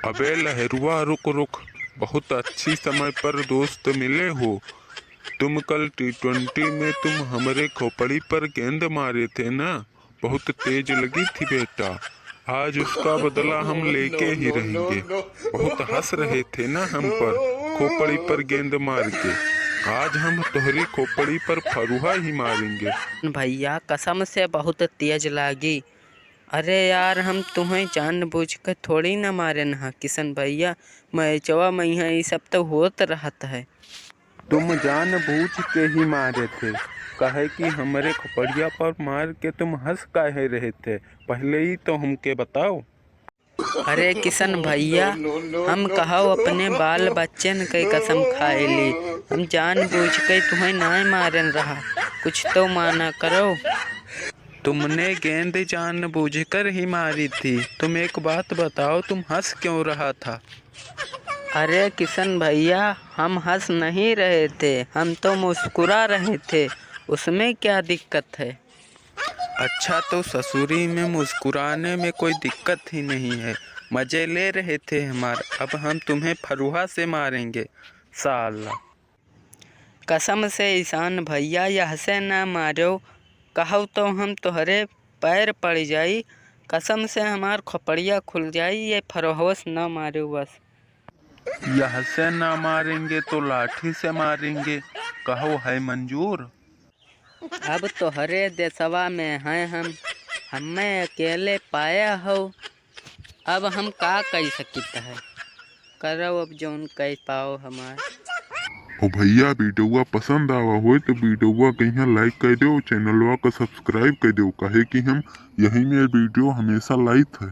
अबे लहरुआ रुक रुक, बहुत अच्छी समय पर दोस्त मिले हो। तुम कल T20 में तुम हमारे खोपड़ी पर गेंद मारे थे ना, बहुत तेज लगी थी बेटा। आज उसका बदला हम लेके ही रहेंगे। बहुत हंस रहे थे ना हम पर खोपड़ी पर गेंद मार के, आज हम तुम्हारी खोपड़ी पर फरुहा ही मारेंगे। भैया कसम से बहुत तेज लागी। अरे यार हम तुम्हें जानबूझकर थोड़ी ना मारे ना किशन भैया, मैचवा में ये सब तो होत रहता है। तुम जानबूझ के ही मारे थे, कहे कि हमारे खोपड़िया पर मार के तुम हंस काहे रहे थे, पहले ही तो हमके बताओ। अरे किशन भैया, हम कहो अपने बाल बच्चन के कसम खाए ली, हम जानबूझ के तुम्हें ना मारन रहा, कुछ तो माना करो। तुमने गेंद जानबूझकर ही मारी थी। तुम एक बात बताओ, तुम हंस क्यों रहा था? अरे किशन भैया, हम हंस नहीं रहे थे, हम तो मुस्कुरा रहे थे, उसमें क्या दिक्कत है? अच्छा, तो ससुरी में मुस्कुराने में कोई दिक्कत ही नहीं है, मजे ले रहे थे हमारे। अब हम तुम्हें फरुहा से मारेंगे साला। कसम से ईशान भैया, यह से ना मारो, कहो तो हम तोहरे पैर पड़ जाई, कसम से हमार खोपड़िया खुल जाई, ये फरोहस न मारो बस। यह से ना मारेंगे तो लाठी से मारेंगे, कहो है मंजूर? अब तोहरे देशवा में हैं हम, हमें अकेले पाया हो, अब हम का कह सकते है, करो अब जौन कह पाओ हमार। ओ भैया, वीडियोवा पसंद आवा हो तो वीडियोवा कहीं लाइक कर दो, चैनलवा को सब्सक्राइब कर दो, काहे कि हम यही में वीडियो हमेशा लाइक है।